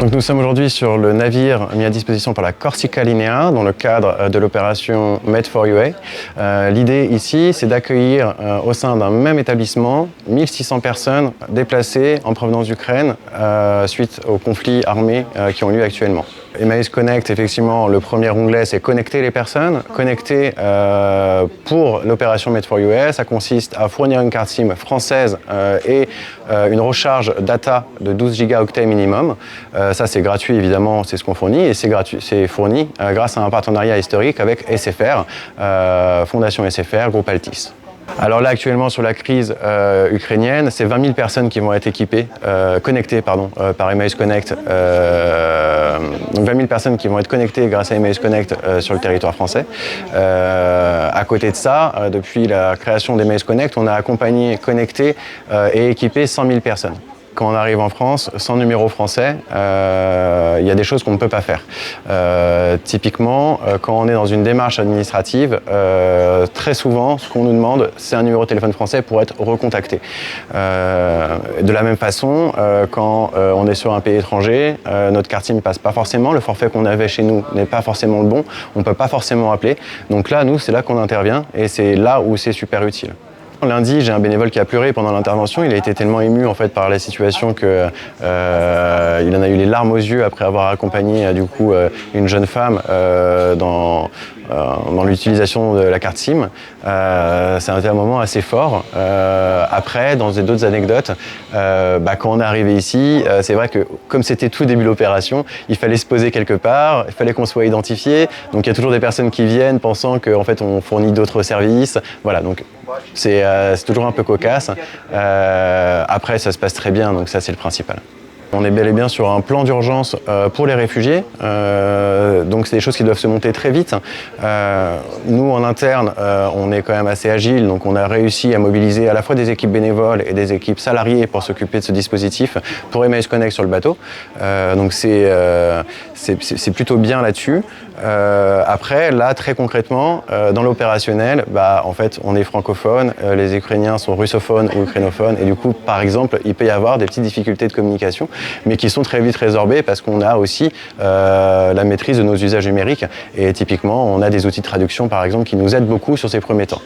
Donc nous sommes aujourd'hui sur le navire mis à disposition par la Corsica Linea dans le cadre de l'opération Med4UA. L'idée ici, c'est d'accueillir au sein d'un même établissement 1600 personnes déplacées en provenance d'Ukraine suite aux conflits armés qui ont lieu actuellement. Emmaüs Connect, effectivement, le premier onglet, c'est connecter les personnes. Connecter pour l'opération Med4UA, ça consiste à fournir une carte SIM française et une recharge data de 12 gigaoctets minimum. Ça, c'est gratuit, évidemment, c'est ce qu'on fournit, et c'est fourni grâce à un partenariat historique avec SFR, Fondation SFR, Groupe Altis. Alors là, actuellement, sur la crise ukrainienne, c'est 20 000 personnes qui vont être connectées par Emmaüs Connect. Donc 20 000 personnes qui vont être connectées grâce à Emmaüs Connect sur le territoire français. À côté de ça, depuis la création d'Emmaüs Connect, on a accompagné, connecté et équipé 100 000 personnes. Quand on arrive en France, sans numéro français, il y a des choses qu'on ne peut pas faire. Typiquement, quand on est dans une démarche administrative, très souvent, ce qu'on nous demande, c'est un numéro de téléphone français pour être recontacté. De la même façon, quand on est sur un pays étranger, notre carte SIM ne passe pas forcément, le forfait qu'on avait chez nous n'est pas forcément le bon, on ne peut pas forcément appeler. Donc là, nous, c'est là qu'on intervient et c'est là où c'est super utile. Lundi, j'ai un bénévole qui a pleuré pendant l'intervention. Il a été tellement ému en fait par la situation que il en a eu les larmes aux yeux après avoir accompagné du coup une jeune femme dans l'utilisation de la carte SIM. C'est un moment assez fort. Après, dans d'autres anecdotes, quand on est arrivé ici, c'est vrai que comme c'était tout début de l'opération, il fallait se poser quelque part, il fallait qu'on soit identifié. Donc il y a toujours des personnes qui viennent pensant qu'en fait on fournit d'autres services. Voilà, donc c'est toujours un peu cocasse. Après, ça se passe très bien, donc ça c'est le principal. On est bel et bien sur un plan d'urgence pour les réfugiés, donc c'est des choses qui doivent se monter très vite. Nous, en interne, on est quand même assez agile, donc on a réussi à mobiliser à la fois des équipes bénévoles et des équipes salariées pour s'occuper de ce dispositif pour Emmaüs Connect sur le bateau. Donc c'est plutôt bien là-dessus. Après, là, très concrètement, dans l'opérationnel, en fait, on est francophone, les Ukrainiens sont russophones ou ukrainophones, et du coup, par exemple, il peut y avoir des petites difficultés de communication, mais qui sont très vite résorbées parce qu'on a aussi la maîtrise de nos usages numériques, et typiquement, on a des outils de traduction, par exemple, qui nous aident beaucoup sur ces premiers temps.